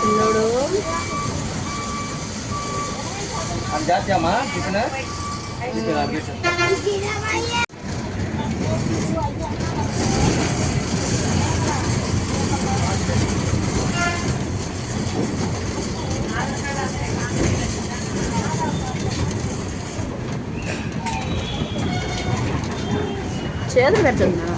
చిన్నోడు చేతులు పెడుతున్నా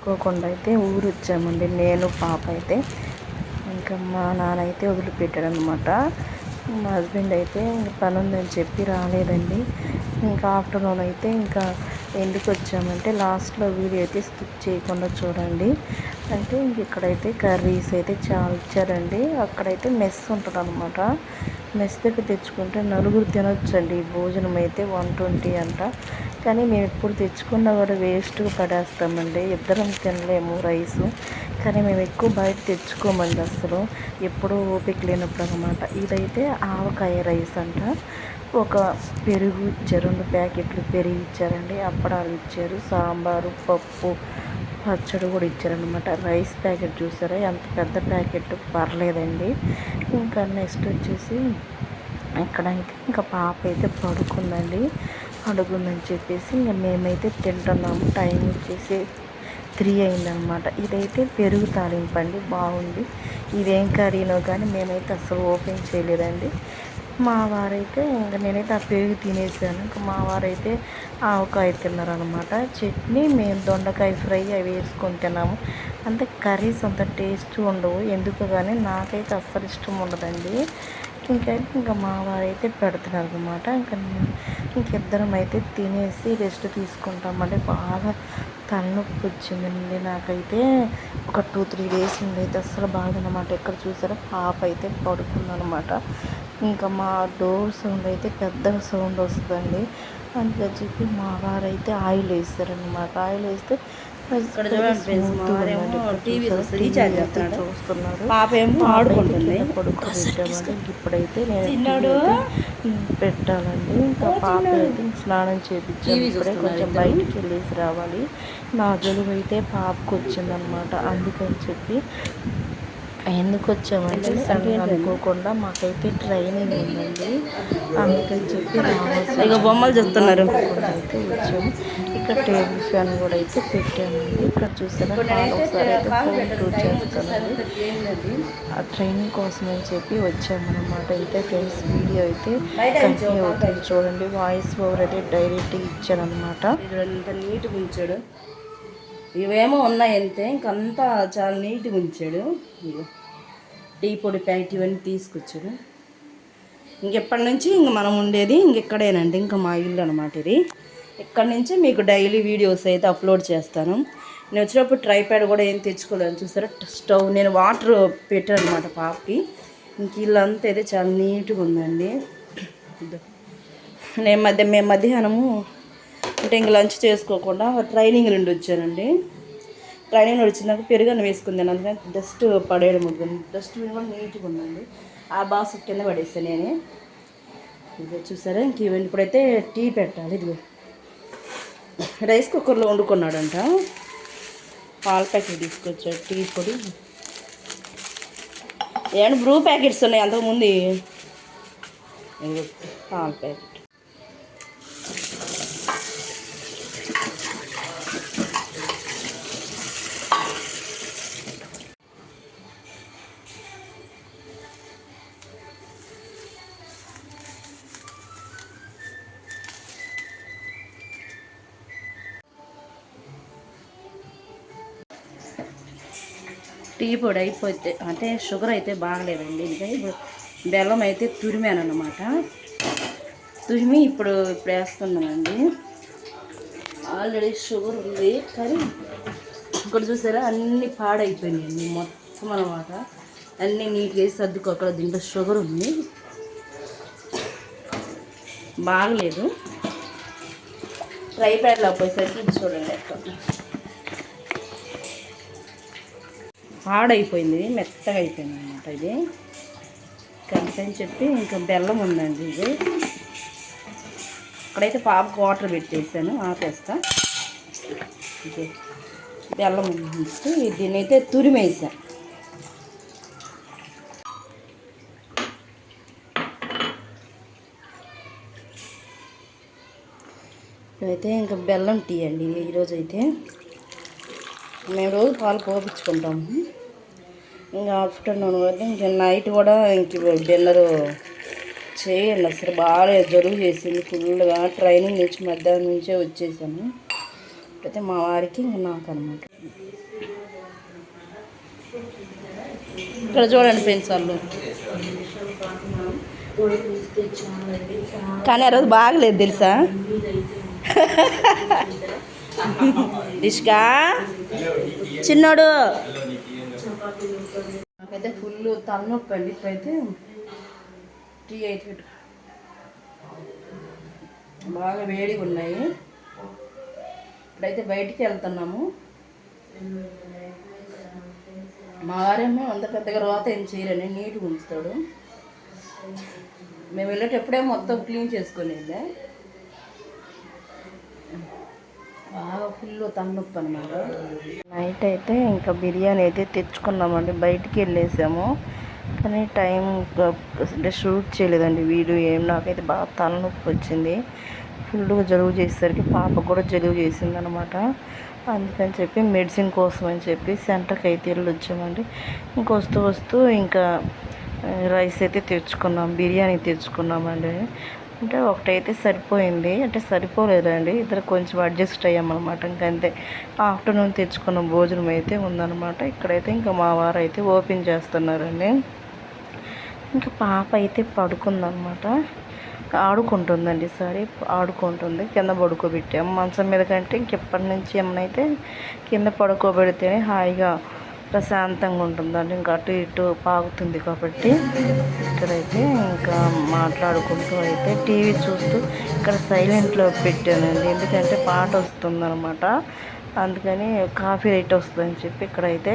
కోకుండా అయితే ఊరు వచ్చామండి. నేను పాప అయితే ఇంకా మా నాన్న అయితే వదిలిపెట్టాడు అనమాట. మా హస్బెండ్ అయితే ఇంకా పని ఉందని చెప్పి రాలేదండి. ఇంకా ఆఫ్టర్నూన్ అయితే ఇంకా ఎందుకు వచ్చామంటే లాస్ట్లో వీడియో అయితే స్కిప్ చేయకుండా చూడండి. అంటే ఇంక ఇక్కడైతే కర్రీస్ అయితే చాలా ఇచ్చారండి. అక్కడైతే మెస్ ఉంటుంది అనమాట. మెస్ దగ్గర తెచ్చుకుంటే నలుగురు తినొచ్చండి. భోజనం అయితే 120 అంట. కానీ మేము ఎప్పుడు తెచ్చుకున్నా కూడా వేస్ట్గా పడేస్తామండి. ఇద్దరం తినలేము రైసు. కానీ మేము ఎక్కువ బయట తెచ్చుకోమండి అసలు, ఎప్పుడూ ఓపిక లేనప్పుడు అనమాట. ఇదైతే ఆవకాయ రైస్ అంట. ఒక పెరుగు ఇచ్చారు, 2 ప్యాకెట్లు పెరుగు ఇచ్చారండి. అప్పడాలు ఇచ్చారు, సాంబారు, పప్పు, పచ్చడి కూడా ఇచ్చారనమాట. రైస్ ప్యాకెట్ చూసారా ఎంత పెద్ద ప్యాకెట్, పర్లేదండి. ఇంకా నెక్స్ట్ వచ్చేసి ఇక్కడైతే ఇంకా పాప అయితే పడుకుందండి. పడుకుందని చెప్పేసి ఇంకా మేమైతే తింటున్నాము. టైం వచ్చేసి 3 అయిందనమాట. ఇదైతే పెరుగు తాలింపు అండి, బాగుంది. ఇదేం కర్రీనో కానీ మేమైతే అసలు ఓపెన్ చేయలేదండి. మా వారైతే ఇంకా నేనైతే ఆ పెరుగు తినేసాను. ఇంకా మా వారైతే ఆవకాయ తిన్నారనమాట. చట్నీ మేము దొండకాయ ఫ్రై అవి వేసుకొని తిన్నాము. అంటే కర్రీస్ అంత టేస్ట్ ఉండవు ఎందుకు కానీ, నాకైతే అస్సలు ఇష్టం ఉండదండి. ఇంకా మా వారైతే పెడుతున్నారు అనమాట. ఇంకిద్దరం అయితే తినేసి రెస్ట్ తీసుకుంటామండి. బాగా తలనొప్పి వచ్చిందండి నాకైతే. ఒక 2-3 డేస్ నుండి అయితే అస్సలు బాగుందన్నమాట. ఇక్కడ చూసారా పాప అయితే పడుకుందనమాట. ఇంకా మా డోర్ సౌండ్ అయితే పెద్దగా సౌండ్ వస్తుందండి. అందుకని చెప్పి మా వారైతే ఆయిల్ వేస్తారనమాట. ఆయిల్ వేస్తే ఇక్కడ చూడండి, టీవీ చూస్తున్నారు. పాప ఏమో ఆడుకుంటుంది. పడుకోబెట్టామండి. ఇప్పుడైతే నేను పెట్టాలండి. ఇంకా పాప అయితే స్నానం చేయించాలి. ఇప్పుడే కొంచెం బయటికి వెళ్ళేసి రావాలి. నా జలుబు అయితే పాపకు వచ్చిందనమాట. అందుకని చెప్పి ఎందుకు వచ్చామంటే సడన్గా అనుకోకుండా మాకైతే ట్రైనింగ్ ఉందండి. అందుకని చెప్పి ఇక బొమ్మలు చెప్తున్నారు. అయితే వచ్చాము. ఇక్కడ టేబుల్ ఫ్యాన్ కూడా అయితే పెట్టామండి. ఇక్కడ చూసారా ఒకసారి అయితే హోమ్ టూర్ చేస్తానండి. ఆ ట్రైనింగ్ కోసం అని చెప్పి వచ్చామన్నమాట. అయితే ఫ్రెండ్స్ వీడియో అయితే కంటిన్యూ అవుతుంది చూడండి. వాయిస్ ఓవర్ అయితే డైరెక్ట్గా ఇచ్చారనమాట. ఎంత నీట్గా ఉంచాడు. ఇవేమో ఉన్నాయి అంతే, ఇంకంతా చాలా నీట్గా ఉంచాడు. టీ పొడి ప్యాకెట్ ఇవన్నీ తీసుకొచ్చాడు. ఇంకెప్పటి నుంచి ఇంక మనం ఉండేది ఇంకెక్కడేనండి. ఇంకా మా ఇల్లు అనమాట ఇది. ఇక్కడ నుంచి మీకు డైలీ వీడియోస్ అయితే అప్లోడ్ చేస్తాను. నేను వచ్చినప్పుడు ట్రైప్యాడ్ కూడా ఏం తెచ్చుకోలేదు. చూసారా స్టవ్ నేను వాటర్ పెట్టాను అనమాట పాపకి. ఇంక ఇల్లంతా అయితే చాలా నీట్గా ఉందండి. మేము మధ్యాహ్నము అంటే ఇంక లంచ్ చేసుకోకుండా ట్రైనింగ్ నుండి వచ్చానండి. ట్రైనింగ్ వచ్చినాక పెరుగన్న వేసుకుందాను. అందుకని డస్ట్ పడేయడం ఉంటుంది. డస్ట్ కూడా నీట్గా ఉందండి. ఆ బాక్స్ కింద పడేస్తాను నేను. ఇదిగో చూసారా ఇంక ఇవన్నీ ఇప్పుడైతే టీ పెట్టాలి. ఇదిగో రైస్ కుక్కర్లో వండుకున్నాడంట. పాల ప్యాకెట్ తీసుకొచ్చాడు, టీ పొడి. ఏమన్నా బ్రూ ప్యాకెట్స్ ఉన్నాయి అంతకుముందు. పాల ప్యాకెట్ టీ పొడి అయిపోతే అంటే షుగర్ అయితే బాగలేదండి. ఇంకా ఇప్పుడు బెల్లం అయితే తురిమానమాట. తురిమి ఇప్పుడు వేస్తున్నానండి. ఆల్రెడీ షుగర్ ఉంది కానీ ఇక్కడ చూసారా అన్నీ పాడైపోయినాయండి మొత్తం అనమాట. అన్నీ నీట్గా వేసి సర్దుకో. అక్కడ దీంట్లో షుగర్ ఉంది, బాగలేదు. ట్రై ప్యాడ్లో పోయేసరికి చూడండి ఎక్కడ పాడైపోయింది, మెత్తగా అయిపోయింది అనమాట. ఇది అందుకని చెప్పి ఇంకా బెల్లం ఉందండి ఇది. ఇక్కడైతే పాపకు వాటర్ పెట్టేసాను, ఆపేస్తా. ఓకే, బెల్లం ఉంచి దీన్ని అయితే తురిమేసాను. ఇదైతే ఇంకా బెల్లం టీ అండి ఈరోజు అయితే. మేము రోజు పాలు పోపించుకుంటాము. ఇంకా ఆఫ్టర్నూన్ అయితే ఇంకా నైట్ కూడా ఇంక డిన్నర్ చేయండి. అసలు బాగా జరుగు చేసింది ఫుల్గా. ట్రైనింగ్ నుంచి మధ్యాహ్నం నుంచే వచ్చేసాను. అయితే మా వారికి ఇంకా నాకు అనమాట. ఇక్కడ చూడండి ఫ్రెండ్స్ వాళ్ళు. కానీ ఆ రోజు బాగలేదు తెలుసా. దిష్కా చిన్నోడు నాకైతే ఫుల్ తలనొప్పి అండి. ఇప్పుడైతే టీ అయితే పెట్టు, బాగా వేడిగా ఉన్నాయి. ఇప్పుడైతే బయటికి వెళ్తున్నాము. మా వారేమో అంత పెద్దగా తర్వాత ఏం చేయరని నీట్గా ఉంచుతాడు. మేము వెళ్ళేటప్పుడే మొత్తం క్లీన్ చేసుకొని వెళ్ళా. బాగా ఫుల్ తలనొప్పి అనమాట. నైట్ అయితే ఇంకా బిర్యానీ అయితే తెచ్చుకున్నామండి. బయటికి వెళ్ళేసాము కానీ టైం అంటే షూట్ చేయలేదండి వీడియో ఏం. నాకైతే బాగా తలనొప్పి వచ్చింది. ఫుల్గా జలుబు చేసేసరికి పాపకు కూడా జలుబు చేసింది అనమాట. అందుకని చెప్పి మెడిసిన్ కోసం అని చెప్పి సెంటర్కి అయితే వెళ్ళి వచ్చామండి. వస్తూ వస్తూ ఇంకా రైస్ అయితే తెచ్చుకున్నాం, బిర్యానీ తెచ్చుకున్నామండి. అంటే ఒకటైతే సరిపోయింది, అంటే సరిపోలేదండి. ఇద్దరు కొంచెం అడ్జస్ట్ అయ్యామన్నమాట. ఇంకంతే. ఆఫ్టర్నూన్ తెచ్చుకున్న భోజనం అయితే ఉందన్నమాట. ఇక్కడైతే ఇంకా మా వారు అయితే ఓపెన్ చేస్తున్నారండి. ఇంకా పాప అయితే పడుకుందనమాట, ఆడుకుంటుందండి. ఆడుకుంటుంది. కింద పడుకోబెట్టాము మంచం మీద కంటే. ఇంకెప్పటి నుంచి ఏమనైతే కింద పడుకోబెడితేనే హాయిగా ప్రశాంతంగా ఉంటుందండి. ఇంకా అటు ఇటు పాగుతుంది కాబట్టి. ఇక్కడైతే ఇంకా మాట్లాడుకుంటూ అయితే టీవీ చూస్తూ ఇక్కడ సైలెంట్లో పెట్టానండి. ఎందుకంటే పాట వస్తుందన్నమాట. అందుకని కాఫీ రైట్ వస్తుందని చెప్పి ఇక్కడైతే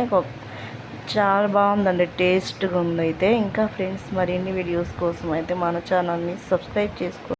చాలా బాగుందండి, టేస్ట్గా ఉంది. అయితే ఇంకా ఫ్రెండ్స్ మరిన్ని వీడియోస్ కోసం అయితే మన ఛానల్ని సబ్స్క్రైబ్ చేసుకోండి.